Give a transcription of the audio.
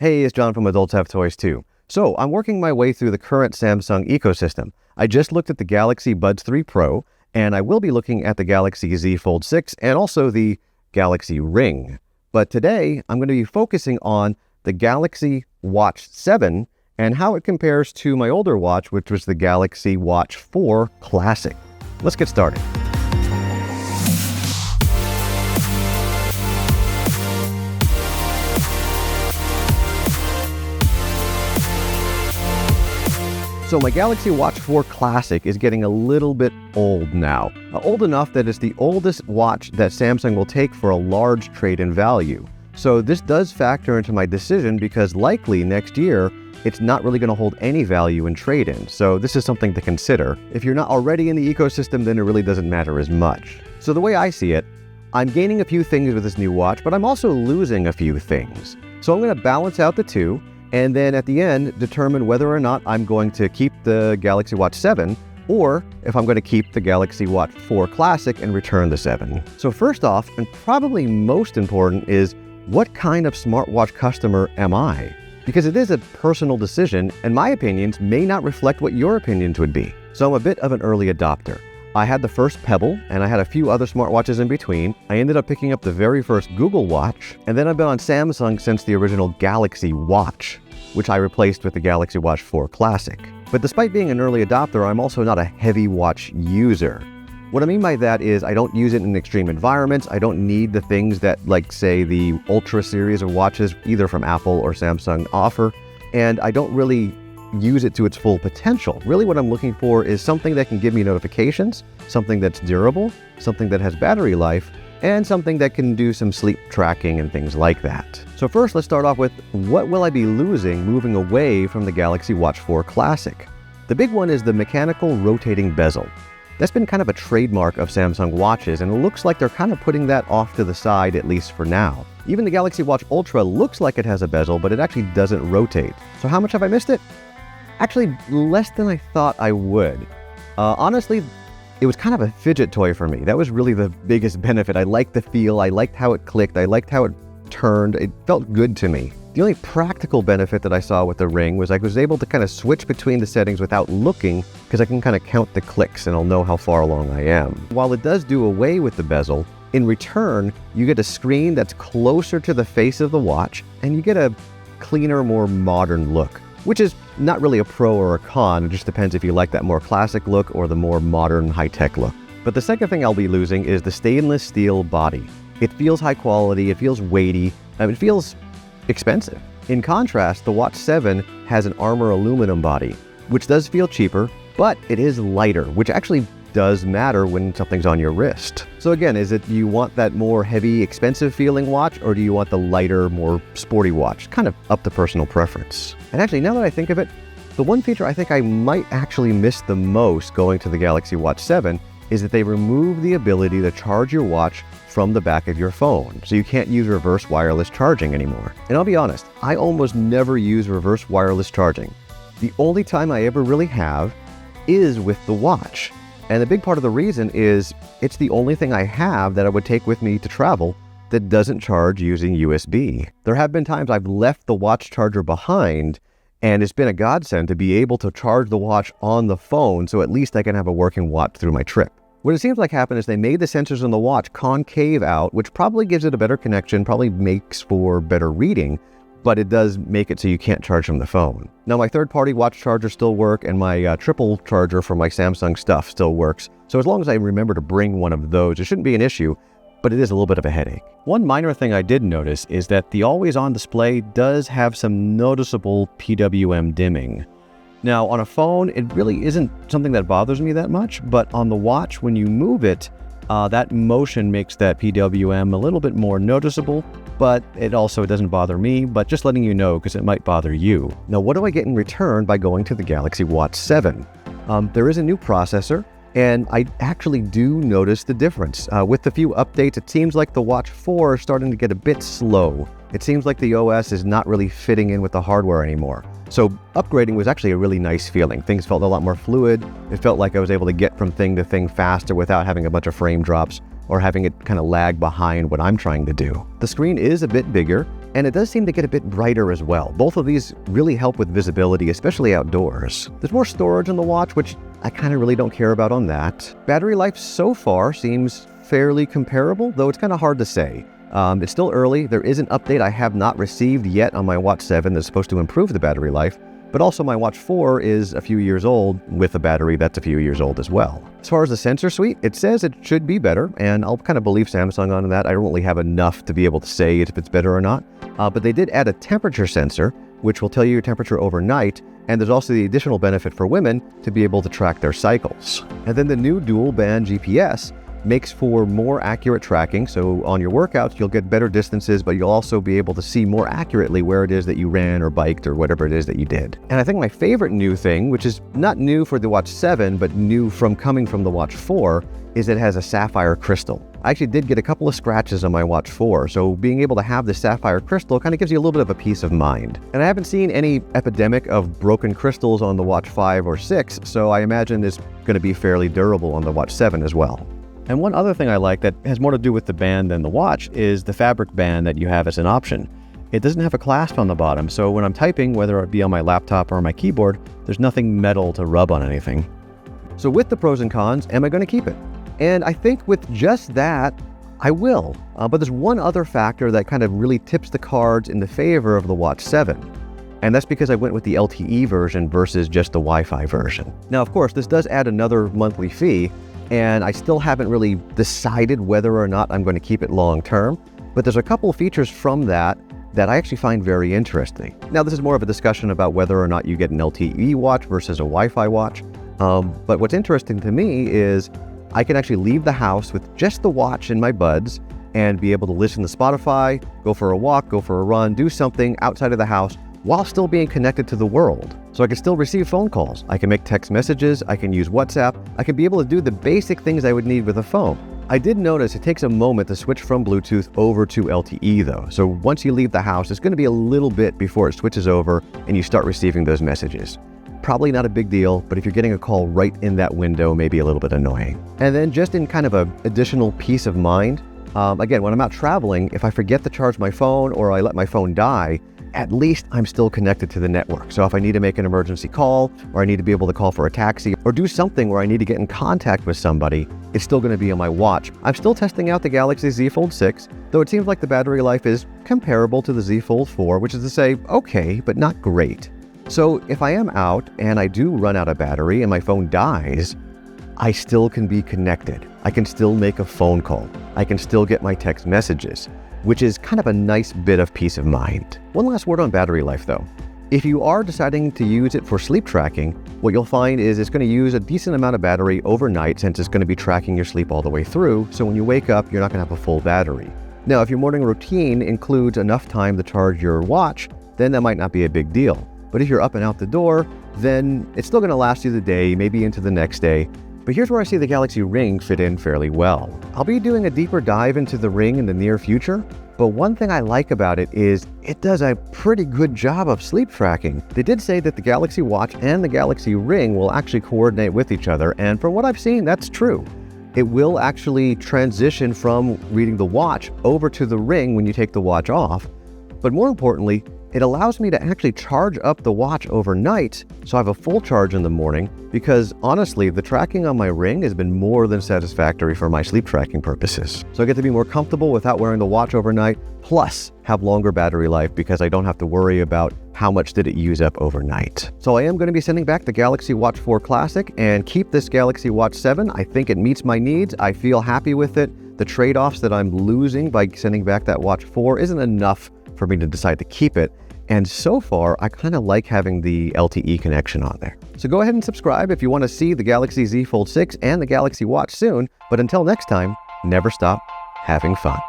Hey, it's John from Adults Have Toys Too. So I'm working my way through the current Samsung ecosystem. I just looked at the Galaxy Buds 3 Pro, and I will be looking at the Galaxy Z Fold 6 and also the Galaxy Ring. But today, I'm going to be focusing on the Galaxy Watch 7 and how it compares to my older watch, which was the Galaxy Watch 4 Classic. Let's get started. So my Galaxy Watch 4 Classic is getting a little bit old now. Old enough that it's the oldest watch that Samsung will take for a large trade-in value. So this does factor into my decision because likely next year, it's not really going to hold any value in trade-in. So this is something to consider. If you're not already in the ecosystem, then it really doesn't matter as much. So the way I see it, I'm gaining a few things with this new watch, but I'm also losing a few things. So I'm going to balance out the two, and then at the end, determine whether or not I'm going to keep the Galaxy Watch 7 or if I'm going to keep the Galaxy Watch 4 Classic and return the 7. So first off, and probably most important, is what kind of smartwatch customer am I? Because it is a personal decision, and my opinions may not reflect what your opinions would be. So I'm a bit of an early adopter. I had the first Pebble, and I had a few other smartwatches in between. I ended up picking up the very first Google Watch, and then I've been on Samsung since the original Galaxy Watch, which I replaced with the Galaxy Watch 4 Classic. But despite being an early adopter, I'm also not a heavy watch user. What I mean by that is I don't use it in extreme environments. I don't need the things that, like, say, the Ultra series of watches, either from Apple or Samsung, offer, and I don't really use it to its full potential. Really what I'm looking for is something that can give me notifications, something that's durable, something that has battery life, and something that can do some sleep tracking and things like that. So first, let's start off with what will I be losing moving away from the Galaxy Watch 4 Classic? The big one is the mechanical rotating bezel. That's been kind of a trademark of Samsung watches, and it looks like they're kind of putting that off to the side, at least for now. Even the Galaxy Watch Ultra looks like it has a bezel, but it actually doesn't rotate. So how much have I missed it? Actually, less than I thought I would. Honestly, it was kind of a fidget toy for me. That was really the biggest benefit. I liked the feel, I liked how it clicked, I liked how it turned. It felt good to me. The only practical benefit that I saw with the Ring was I was able to kind of switch between the settings without looking, because I can kind of count the clicks and I'll know how far along I am. While it does do away with the bezel, in return, you get a screen that's closer to the face of the watch, and you get a cleaner, more modern look, which is not really a pro or a con. It just depends if you like that more classic look or the more modern, high-tech look. But the second thing I'll be losing is the stainless steel body. It feels high quality, it feels weighty, it feels expensive. In contrast, the Watch 7 has an armor aluminum body, which does feel cheaper, but it is lighter, which actually does matter when something's on your wrist. So again, is it you want that more heavy, expensive feeling watch, or do you want the lighter, more sporty watch? Kind of up to personal preference. And actually, now that I think of it, the one feature I think I might actually miss the most going to the Galaxy Watch 7 is that they remove the ability to charge your watch from the back of your phone. So you can't use reverse wireless charging anymore. And I'll be honest, I almost never use reverse wireless charging. The only time I ever really have is with the watch. And a big part of the reason is it's the only thing I have that I would take with me to travel that doesn't charge using USB. There have been times I've left the watch charger behind, and it's been a godsend to be able to charge the watch on the phone, so at least I can have a working watch through my trip. What it seems like happened is they made the sensors on the watch concave out, which probably gives it a better connection, probably makes for better reading, but it does make it so you can't charge from the phone. Now, my third-party watch charger still works, and my triple charger for my Samsung stuff still works. So as long as I remember to bring one of those, it shouldn't be an issue, but it is a little bit of a headache. One minor thing I did notice is that the always-on display does have some noticeable PWM dimming. Now, on a phone, it really isn't something that bothers me that much, but on the watch, when you move it, that motion makes that PWM a little bit more noticeable, but it also doesn't bother me, but just letting you know because it might bother you. Now, what do I get in return by going to the Galaxy Watch 7? There is a new processor, and I actually do notice the difference. With the few updates, it seems like the Watch 4 is starting to get a bit slow. It seems like the OS is not really fitting in with the hardware anymore. So upgrading was actually a really nice feeling. Things felt a lot more fluid. It felt like I was able to get from thing to thing faster without having a bunch of frame drops or having it kind of lag behind what I'm trying to do. The screen is a bit bigger, and it does seem to get a bit brighter as well. Both of these really help with visibility, especially outdoors. There's more storage on the watch, which I kind of really don't care about on that. Battery life so far seems fairly comparable, though it's kind of hard to say. It's still early. There is an update I have not received yet on my Watch 7 that's supposed to improve the battery life, but also my Watch 4 is a few years old with a battery that's a few years old as well. As far as the sensor suite, it says it should be better, and I'll kind of believe Samsung on that. I don't really have enough to be able to say if it's better or not, but they did add a temperature sensor, which will tell you your temperature overnight, and there's also the additional benefit for women to be able to track their cycles. And then the new dual band GPS makes for more accurate tracking, so on your workouts you'll get better distances, but you'll also be able to see more accurately where it is that you ran or biked or whatever it is that you did. And I think my favorite new thing, which is not new for the Watch 7, but new from coming from the Watch 4, is it has a sapphire crystal. I actually did get a couple of scratches on my Watch 4, so being able to have the sapphire crystal kind of gives you a little bit of a peace of mind. And I haven't seen any epidemic of broken crystals on the Watch 5 or 6, so I imagine it's going to be fairly durable on the Watch 7 as well. And one other thing I like that has more to do with the band than the watch is the fabric band that you have as an option. It doesn't have a clasp on the bottom, so when I'm typing, whether it be on my laptop or my keyboard, there's nothing metal to rub on anything. So with the pros and cons, am I going to keep it? And I think with just that, I will. But there's one other factor that kind of really tips the cards in the favor of the Watch 7. And that's because I went with the LTE version versus just the Wi-Fi version. Now, of course, this does add another monthly fee, and I still haven't really decided whether or not I'm going to keep it long term, but there's a couple of features from that I actually find very interesting. Now, this is more of a discussion about whether or not you get an LTE watch versus a Wi-Fi watch, but what's interesting to me is I can actually leave the house with just the watch in my buds and be able to listen to Spotify, go for a walk, go for a run, do something outside of the house while still being connected to the world. So I can still receive phone calls, I can make text messages, I can use WhatsApp, I can be able to do the basic things I would need with a phone. I did notice it takes a moment to switch from Bluetooth over to LTE though. So once you leave the house, it's going to be a little bit before it switches over and you start receiving those messages. Probably not a big deal, but if you're getting a call right in that window, maybe a little bit annoying. And then just in kind of an additional peace of mind, again, when I'm out traveling, if I forget to charge my phone or I let my phone die, at least I'm still connected to the network. So if I need to make an emergency call, or I need to be able to call for a taxi, or do something where I need to get in contact with somebody, it's still going to be on my watch. I'm still testing out the Galaxy Z Fold 6, though it seems like the battery life is comparable to the Z Fold 4, which is to say, okay, but not great. So if I am out and I do run out of battery and my phone dies, I still can be connected. I can still make a phone call. I can still get my text messages, which is kind of a nice bit of peace of mind. One last word on battery life though. If you are deciding to use it for sleep tracking, what you'll find is it's going to use a decent amount of battery overnight since it's going to be tracking your sleep all the way through, so when you wake up, you're not going to have a full battery. Now, if your morning routine includes enough time to charge your watch, then that might not be a big deal. But if you're up and out the door, then it's still going to last you the day, maybe into the next day. But here's where I see the Galaxy Ring fit in fairly well. I'll be doing a deeper dive into the Ring in the near future, but one thing I like about it is it does a pretty good job of sleep tracking. They did say that the Galaxy Watch and the Galaxy Ring will actually coordinate with each other, and from what I've seen, that's true. It will actually transition from reading the watch over to the Ring when you take the watch off, but more importantly, it allows me to actually charge up the watch overnight so I have a full charge in the morning, because honestly, the tracking on my Ring has been more than satisfactory for my sleep tracking purposes. So I get to be more comfortable without wearing the watch overnight, plus have longer battery life because I don't have to worry about how much did it use up overnight. So I am going to be sending back the Galaxy Watch 4 Classic and keep this Galaxy Watch 7. I think it meets my needs. I feel happy with it. The trade-offs that I'm losing by sending back that Watch 4 isn't enough for me to decide to keep it. And so far, I kind of like having the LTE connection on there. So go ahead and subscribe if you want to see the Galaxy Z Fold 6 and the Galaxy Watch soon. But until next time, never stop having fun.